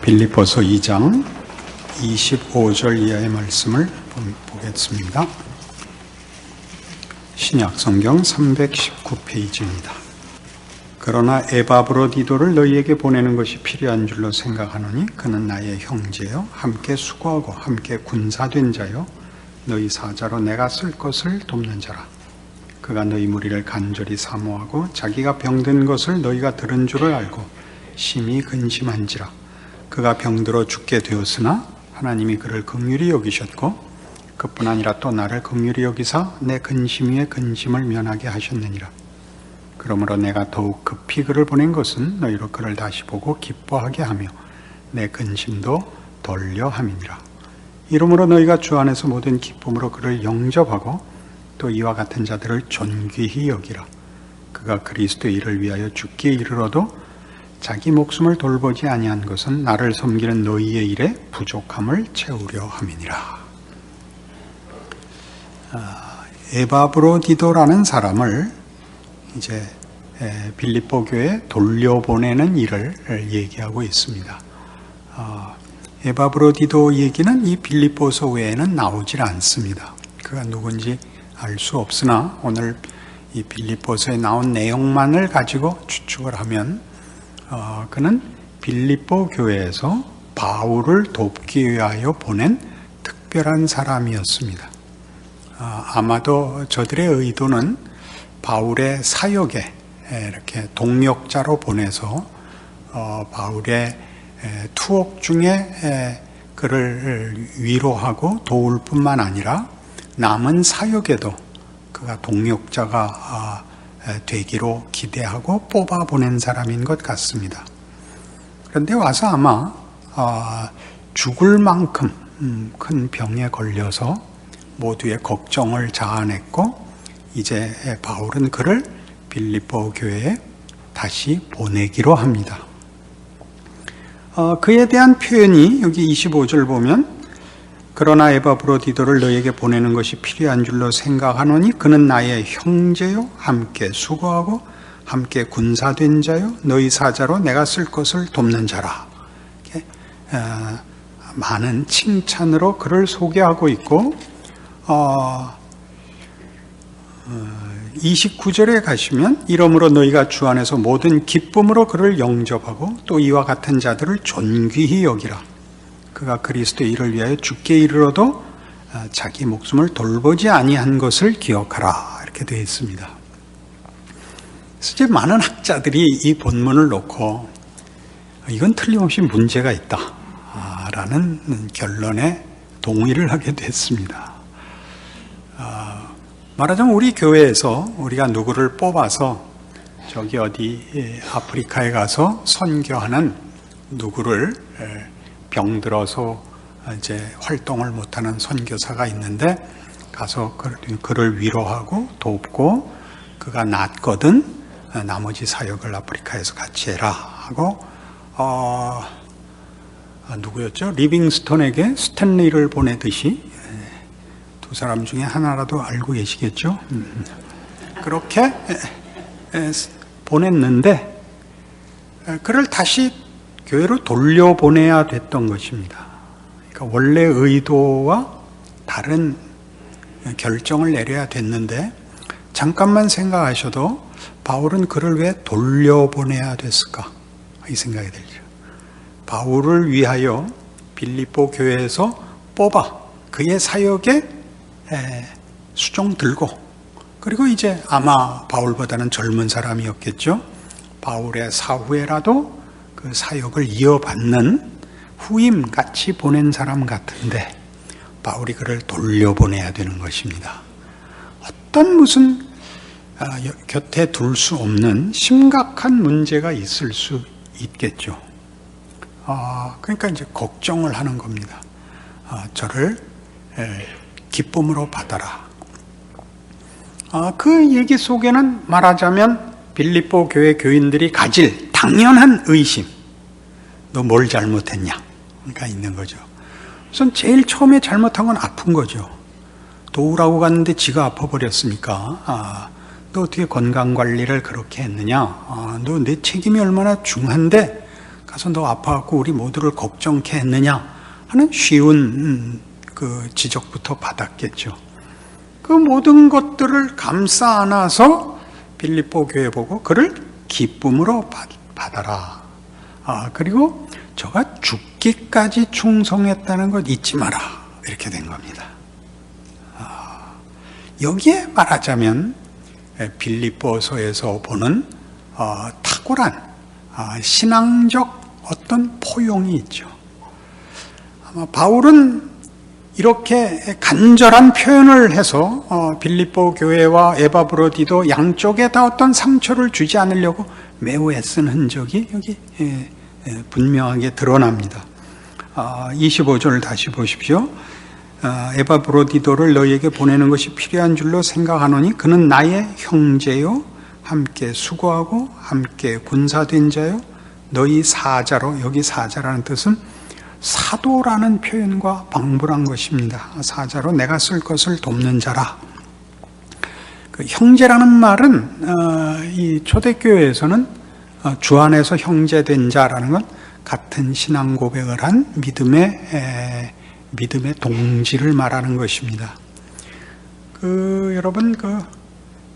빌립보서 2장 25절 이하의 말씀을 보겠습니다. 신약성경 319페이지입니다. 그러나 에바브로디도를 너희에게 보내는 것이 필요한 줄로 생각하노니 그는 나의 형제요 함께 수고하고 함께 군사된 자요 너희 사자로 내가 쓸 것을 돕는 자라. 그가 너희 무리를 간절히 사모하고 자기가 병든 것을 너희가 들은 줄을 알고 심히 근심한지라. 그가 병들어 죽게 되었으나 하나님이 그를 긍휼히 여기셨고 그뿐 아니라 또 나를 긍휼히 여기사 내 근심 위에 근심을 면하게 하셨느니라. 그러므로 내가 더욱 급히 그를 보낸 것은 너희로 그를 다시 보고 기뻐하게 하며 내 근심도 덜려 함이니라. 이러므로 너희가 주 안에서 모든 기쁨으로 그를 영접하고 또 이와 같은 자들을 존귀히 여기라. 그가 그리스도의 일을 위하여 죽기에 이르러도 자기 목숨을 돌보지 아니한 것은 나를 섬기는 너희의 일에 부족함을 채우려 함이니라. 에바브로디도라는 사람을 이제 빌립보 교회에 돌려보내는 일을 얘기하고 있습니다. 에바브로디도 얘기는 이 빌립보서 외에는 나오질 않습니다. 그가 누군지 알 수 없으나 오늘 이 빌립보서에 나온 내용만을 가지고 추측을 하면 그는 빌립보 교회에서 바울을 돕기 위하여 보낸 특별한 사람이었습니다. 아마도 저들의 의도는 바울의 사역에 이렇게 동역자로 보내서 바울의 투옥 중에 그를 위로하고 도울 뿐만 아니라 남은 사역에도 그가 동역자가 되기로 기대하고 뽑아 보낸 사람인 것 같습니다. 그런데 와서 아마 죽을 만큼 큰 병에 걸려서 모두의 걱정을 자아냈고 이제 바울은 그를 빌립보 교회에 다시 보내기로 합니다. 그에 대한 표현이 여기 25절 보면 그러나 에바브로디도를 너희에게 보내는 것이 필요한 줄로 생각하노니 그는 나의 형제요 함께 수고하고 함께 군사된 자요 너희 사자로 내가 쓸 것을 돕는 자라. 이렇게 많은 칭찬으로 그를 소개하고 있고 29절에 가시면 이러므로 너희가 주 안에서 모든 기쁨으로 그를 영접하고 또 이와 같은 자들을 존귀히 여기라. 그가 그리스도의 일을 위하여 죽게 이르러도 자기 목숨을 돌보지 아니한 것을 기억하라. 이렇게 되어 있습니다. 이제 많은 학자들이 이 본문을 놓고 이건 틀림없이 문제가 있다 라는 결론에 동의를 하게 됐습니다. 말하자면 우리 교회에서 우리가 누구를 뽑아서 저기 어디 아프리카에 가서 선교하는 누구를 병들어서 이제 활동을 못하는 선교사가 있는데 가서 그를 위로하고 돕고 그가 낫거든 나머지 사역을 아프리카에서 같이 해라 하고 누구였죠? 리빙스톤에게 스탠리를 보내듯이 두 사람 중에 하나라도 알고 계시겠죠? 그렇게 보냈는데 그를 다시 교회로 돌려보내야 됐던 것입니다. 그러니까 원래 의도와 다른 결정을 내려야 됐는데 잠깐만 생각하셔도 바울은 그를 왜 돌려보내야 됐을까? 이 생각이 들죠. 바울을 위하여 빌립보 교회에서 뽑아 그의 사역에 수종 들고 그리고 이제 아마 바울보다는 젊은 사람이었겠죠. 바울의 사후에라도 그 사역을 이어받는 후임같이 보낸 사람 같은데 바울이 그를 돌려보내야 되는 것입니다. 어떤 무슨 곁에 둘 수 없는 심각한 문제가 있을 수 있겠죠. 그러니까 이제 걱정을 하는 겁니다. 저를 기쁨으로 받아라. 그 얘기 속에는 말하자면 빌립보 교회 교인들이 가질 당연한 의심. 너 뭘 잘못했냐? 가 있는 거죠. 우선 제일 처음에 잘못한 건 아픈 거죠. 도우라고 갔는데 지가 아파버렸으니까 너 어떻게 건강관리를 그렇게 했느냐? 너 내 책임이 얼마나 중한데 가서 너 아파갖고 우리 모두를 걱정케 했느냐 하는 쉬운 그 지적부터 받았겠죠. 그 모든 것들을 감싸 안아서 빌립보 교회 보고 그를 기쁨으로 받아라. 그리고 저가 죽기까지 충성했다는 것 잊지 마라. 이렇게 된 겁니다. 여기에 말하자면 빌립보서에서 보는 탁월한 신앙적 어떤 포용이 있죠. 아마 바울은 이렇게 간절한 표현을 해서 빌립보 교회와 에바브로디도 양쪽에 다 어떤 상처를 주지 않으려고 매우 애쓴 흔적이 여기 분명하게 드러납니다. 25절 다시 보십시오. 에바브로디도를 너희에게 보내는 것이 필요한 줄로 생각하노니 그는 나의 형제요 함께 수고하고 함께 군사된 자요 너희 사자로, 여기 사자라는 뜻은 사도라는 표현과 방불한 것입니다. 사자로 내가 쓸 것을 돕는 자라. 그 형제라는 말은 이 초대교회에서는 주 안에서 형제된 자라는 건 같은 신앙 고백을 한 믿음의 동지를 말하는 것입니다. 여러분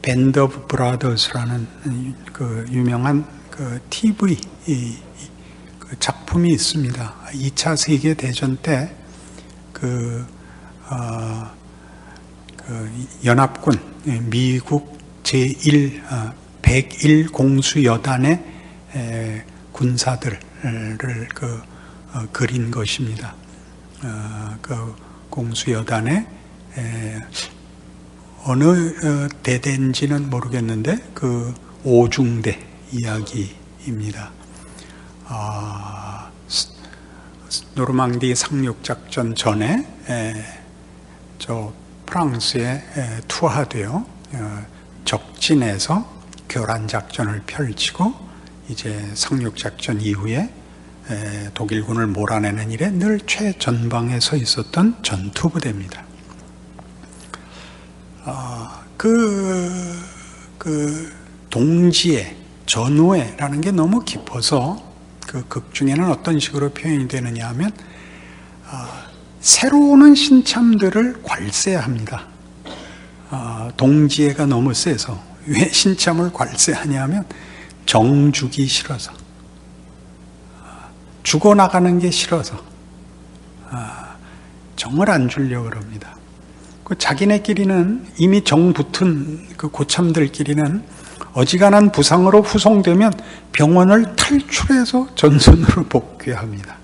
밴드 오브 브라더스라는 유명한 TV 작품이 있습니다. 2차 세계 대전 때 연합군 미국 제1 101 공수여단의 군사들을 그린 것입니다. 그 공수여단의 어느 대대인지는 모르겠는데 그 오중대 이야기입니다. 노르망디 상륙작전 전에 저 프랑스에 투하되어 적진에서 교란작전을 펼치고 이제 상륙작전 이후에 독일군을 몰아내는 일에 늘 최전방에 서 있었던 전투부대입니다. 동지애, 전우애라는 게 너무 깊어서 그 극 중에는 어떤 식으로 표현이 되느냐 하면 새로 오는 신참들을 괄세합니다. 동지애가 너무 세서 왜 신참을 괄세하냐 하면 정 주기 싫어서, 죽어나가는 게 싫어서 정을 안 주려고 그럽니다. 자기네끼리는 이미 정 붙은 그 고참들끼리는 어지간한 부상으로 후송되면 병원을 탈출해서 전선으로 복귀합니다.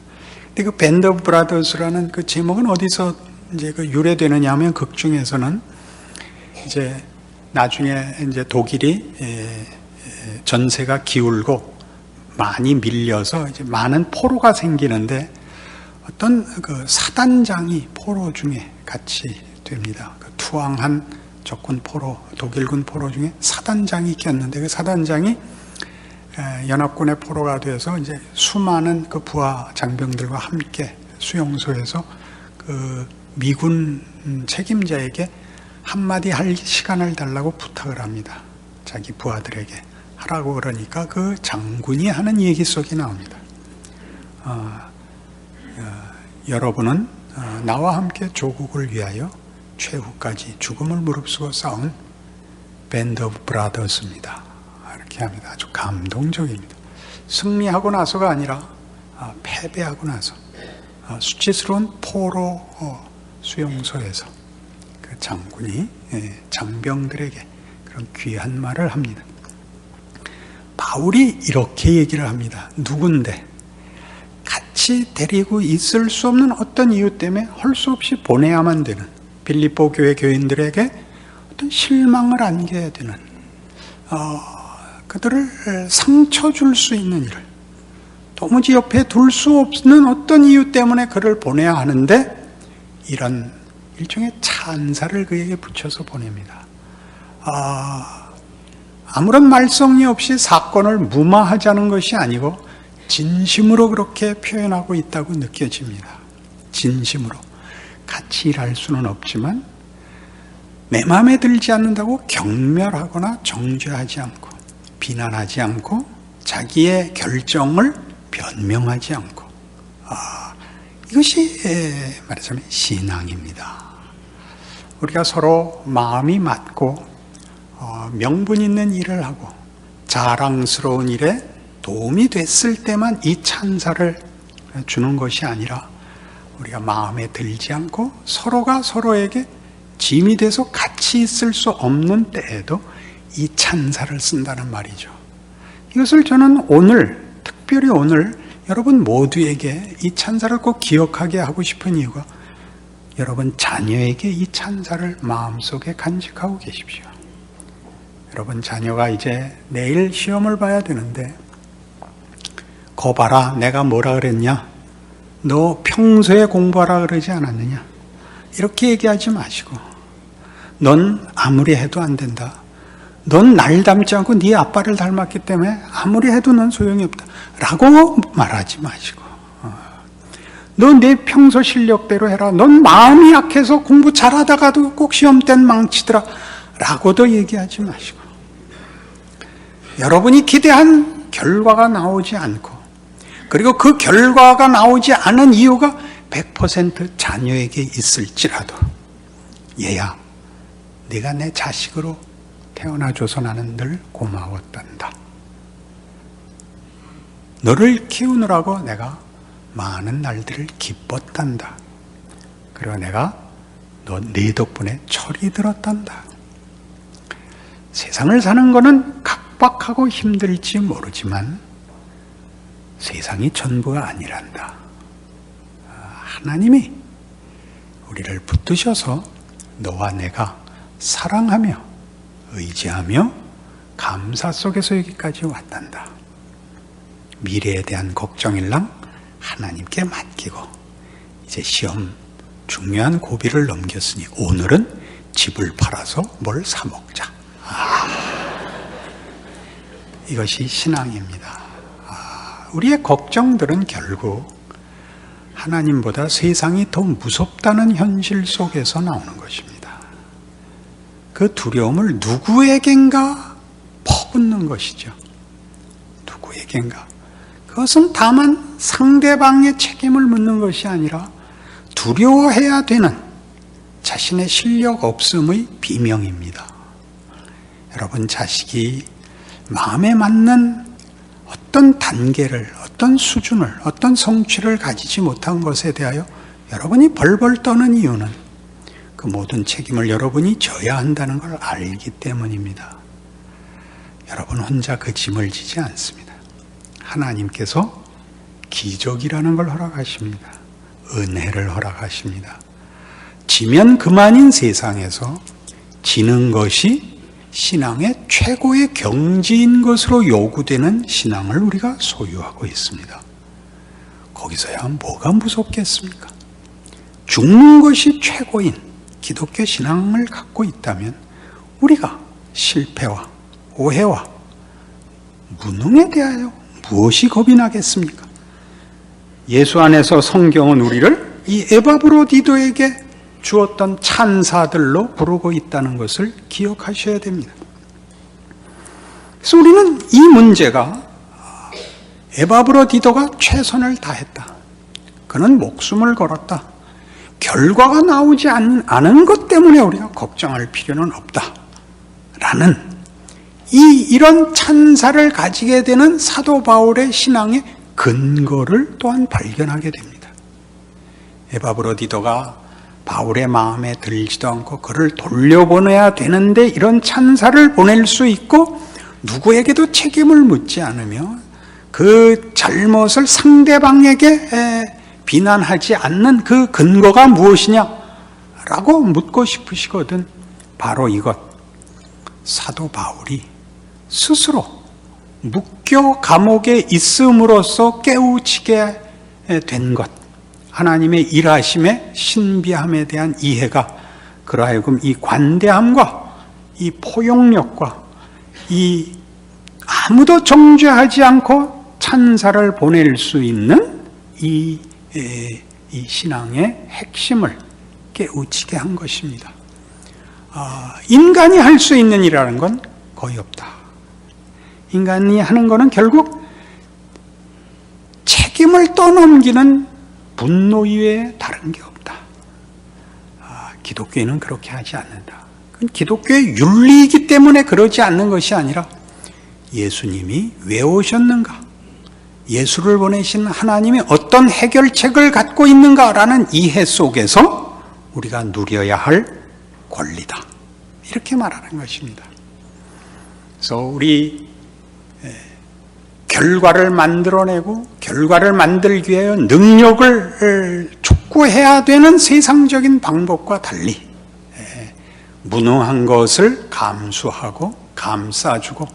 근데 그 밴드 오브 브라더스라는 그 제목은 어디서 이제 그 유래되느냐 하면 극 중에서는 이제 나중에 이제 독일이 전세가 기울고 많이 밀려서 이제 많은 포로가 생기는데 어떤 그 사단장이 포로 중에 같이 됩니다. 그 투항한 적군 포로, 독일군 포로 중에 사단장이 꼈는데 그 사단장이 연합군의 포로가 돼서 이제 수많은 그 부하 장병들과 함께 수용소에서 그 미군 책임자에게 한마디 할 시간을 달라고 부탁을 합니다. 자기 부하들에게 하라고 그러니까 그 장군이 하는 얘기 속에 나옵니다. 여러분은 나와 함께 조국을 위하여 최후까지 죽음을 무릅쓰고 싸운 밴드 오브 브라더스입니다. 이렇게 합니다. 아주 감동적입니다. 승리하고 나서가 아니라 패배하고 나서 수치스러운 포로 수용소에서 그 장군이 장병들에게 그런 귀한 말을 합니다. 바울이 이렇게 얘기를 합니다. 누군데 같이 데리고 있을 수 없는 어떤 이유 때문에 할 수 없이 보내야만 되는 빌립보 교회 교인들에게 어떤 실망을 안겨야 되는 그들을 상처 줄 수 있는 일을 도무지 옆에 둘 수 없는 어떤 이유 때문에 그를 보내야 하는데 이런 일종의 찬사를 그에게 붙여서 보냅니다. 아무런 말썽이 없이 사건을 무마하자는 것이 아니고 진심으로 그렇게 표현하고 있다고 느껴집니다. 진심으로. 같이 일할 수는 없지만 내 마음에 들지 않는다고 경멸하거나 정죄하지 않고 비난하지 않고 자기의 결정을 변명하지 않고, 이것이 말하자면 신앙입니다. 우리가 서로 마음이 맞고 명분 있는 일을 하고 자랑스러운 일에 도움이 됐을 때만 이 찬사를 주는 것이 아니라, 우리가 마음에 들지 않고 서로가 서로에게 짐이 돼서 같이 있을 수 없는 때에도 이 찬사를 쓴다는 말이죠. 이것을 저는 오늘, 특별히 오늘 여러분 모두에게 이 찬사를 꼭 기억하게 하고 싶은 이유가, 여러분 자녀에게 이 찬사를 마음속에 간직하고 계십시오. 여러분 자녀가 이제 내일 시험을 봐야 되는데, 거 봐라, 내가 뭐라 그랬냐? 너 평소에 공부하라 그러지 않았느냐? 이렇게 얘기하지 마시고, 넌 아무리 해도 안 된다. 넌 날 닮지 않고 네 아빠를 닮았기 때문에 아무리 해도 넌 소용이 없다 라고 말하지 마시고, 너 내 평소 실력대로 해라. 넌 마음이 약해서 공부 잘하다가도 꼭 시험 땐 망치더라 라고도 얘기하지 마시고, 여러분이 기대한 결과가 나오지 않고, 그리고 그 결과가 나오지 않은 이유가 100% 자녀에게 있을지라도, 얘야, 네가 내 자식으로 태어나줘서 나는 늘 고마웠단다. 너를 키우느라고 내가 많은 날들을 기뻤단다. 그리고 내가 네 덕분에 철이 들었단다. 세상을 사는 것은 각박하고 힘들지 모르지만 세상이 전부가 아니란다. 하나님이 우리를 붙드셔서 너와 내가 사랑하며 의지하며 감사 속에서 여기까지 왔단다. 미래에 대한 걱정일랑 하나님께 맡기고, 이제 시험 중요한 고비를 넘겼으니 오늘은 집을 팔아서 뭘 사 먹자. 이것이 신앙입니다. 우리의 걱정들은 결국 하나님보다 세상이 더 무섭다는 현실 속에서 나오는 것입니다. 그 두려움을 누구에겐가 퍼붓는 것이죠. 누구에겐가. 그것은 다만 상대방의 책임을 묻는 것이 아니라 두려워해야 되는 자신의 실력 없음의 비명입니다. 여러분 자식이 마음에 맞는 어떤 단계를, 어떤 수준을, 어떤 성취를 가지지 못한 것에 대하여 여러분이 벌벌 떠는 이유는 그 모든 책임을 여러분이 져야 한다는 걸 알기 때문입니다. 여러분 혼자 그 짐을 지지 않습니다. 하나님께서 기적이라는 걸 허락하십니다. 은혜를 허락하십니다. 지면 그만인 세상에서 지는 것이 신앙의 최고의 경지인 것으로 요구되는 신앙을 우리가 소유하고 있습니다. 거기서야 뭐가 무섭겠습니까? 죽는 것이 최고인 기독교 신앙을 갖고 있다면 우리가 실패와 오해와 무능에 대하여 무엇이 겁이 나겠습니까? 예수 안에서 성경은 우리를 이 에바브로디도에게 주었던 찬사들로 부르고 있다는 것을 기억하셔야 됩니다. 그래서 우리는 이 문제가 에바브로디도가 최선을 다했다. 그는 목숨을 걸었다. 결과가 나오지 않은 것 때문에 우리가 걱정할 필요는 없다. 라는 이런 찬사를 가지게 되는 사도 바울의 신앙의 근거를 또한 발견하게 됩니다. 에바브로디도가 바울의 마음에 들지도 않고 그를 돌려보내야 되는데 이런 찬사를 보낼 수 있고 누구에게도 책임을 묻지 않으며 그 잘못을 상대방에게 비난하지 않는 그 근거가 무엇이냐라고 묻고 싶으시거든. 바로 이것. 사도 바울이 스스로 묵교 감옥에 있음으로써 깨우치게 된 것, 하나님의 일하심의 신비함에 대한 이해가 그로 하여금 이 관대함과 이 포용력과 이 아무도 정죄하지 않고 찬사를 보낼 수 있는 이 신앙의 핵심을 깨우치게 한 것입니다. 인간이 할 수 있는 일이라는 건 거의 없다. 인간이 하는 거는 결국 책임을 떠넘기는 분노 이외에 다른 게 없다. 기독교인은 그렇게 하지 않는다. 그건 기독교의 윤리이기 때문에 그러지 않는 것이 아니라 예수님이 왜 오셨는가? 예수를 보내신 하나님이 어떤 해결책을 갖고 있는가라는 이해 속에서 우리가 누려야 할 권리다. 이렇게 말하는 것입니다. 그래서 우리 결과를 만들어내고 결과를 만들기 위해 능력을 촉구해야 되는 세상적인 방법과 달리 무능한 것을 감수하고 감싸주고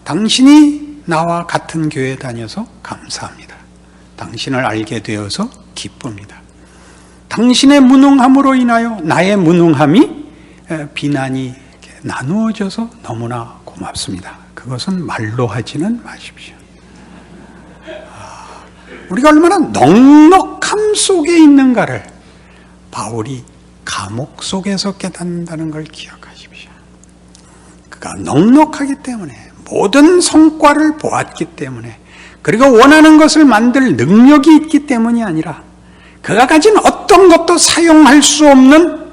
당신이 나와 같은 교회 다녀서 감사합니다. 당신을 알게 되어서 기쁩니다. 당신의 무능함으로 인하여 나의 무능함이 비난이 나누어져서 너무나 고맙습니다. 그것은 말로 하지는 마십시오. 우리가 얼마나 넉넉함 속에 있는가를 바울이 감옥 속에서 깨닫는다는 걸 기억하십시오. 그가 넉넉하기 때문에 모든 성과를 보았기 때문에 그리고 원하는 것을 만들 능력이 있기 때문이 아니라 그가 가진 어떤 것도 사용할 수 없는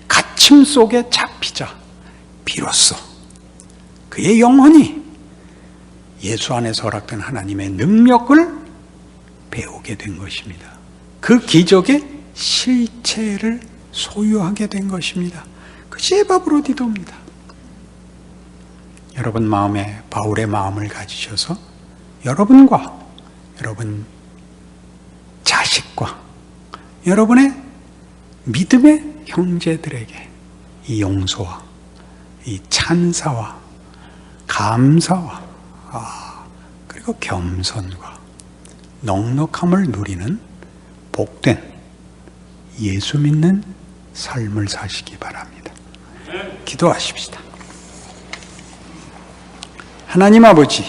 갇힘 속에 잡히자 비로소 그의 영혼이 예수 안에서 허락된 하나님의 능력을 배우게 된 것입니다. 그 기적의 실체를 소유하게 된 것입니다. 그것이 에바브로디도입니다. 여러분 마음에 바울의 마음을 가지셔서 여러분과 여러분 자식과 여러분의 믿음의 형제들에게 이 용서와 이 찬사와 감사와 그리고 겸손과 넉넉함을 누리는 복된 예수 믿는 삶을 사시기 바랍니다. 기도하십시다. 하나님 아버지,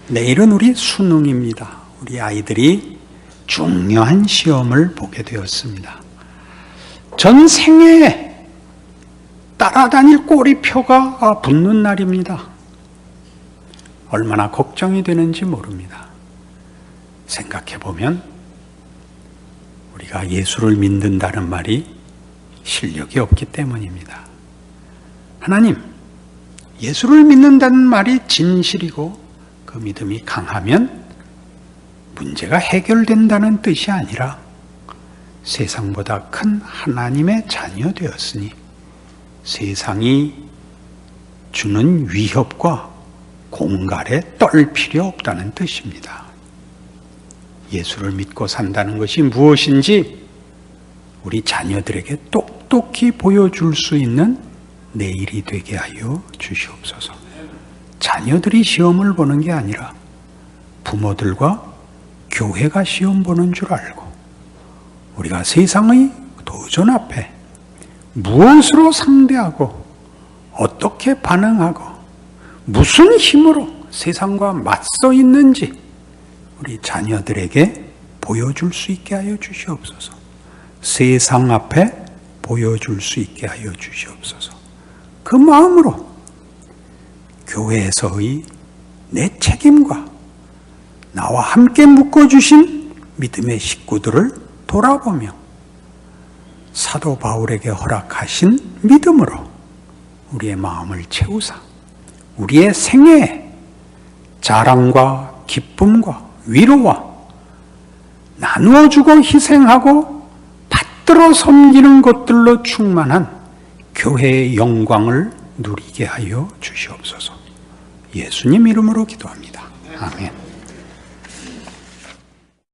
내일은 우리 수능입니다. 우리 아이들이 중요한 시험을 보게 되었습니다. 전 생애에 따라다닐 꼬리표가 붙는 날입니다. 얼마나 걱정이 되는지 모릅니다. 생각해보면 우리가 예수를 믿는다는 말이 실력이 없기 때문입니다. 하나님, 예수를 믿는다는 말이 진실이고 그 믿음이 강하면 문제가 해결된다는 뜻이 아니라 세상보다 큰 하나님의 자녀 되었으니 세상이 주는 위협과 공갈에 떨 필요 없다는 뜻입니다. 예수를 믿고 산다는 것이 무엇인지 우리 자녀들에게 똑똑히 보여줄 수 있는 내일이 되게 하여 주시옵소서. 자녀들이 시험을 보는 게 아니라 부모들과 교회가 시험 보는 줄 알고 우리가 세상의 도전 앞에 무엇으로 상대하고 어떻게 반응하고 무슨 힘으로 세상과 맞서 있는지 우리 자녀들에게 보여줄 수 있게 하여 주시옵소서. 세상 앞에 보여줄 수 있게 하여 주시옵소서. 그 마음으로 교회에서의 내 책임과 나와 함께 묶어주신 믿음의 식구들을 돌아보며 사도 바울에게 허락하신 믿음으로 우리의 마음을 채우사 우리의 생애에 자랑과 기쁨과 위로와 나누어주고 희생하고 받들어 섬기는 것들로 충만한 교회의 영광을 누리게 하여 주시옵소서. 예수님 이름으로 기도합니다. 아멘.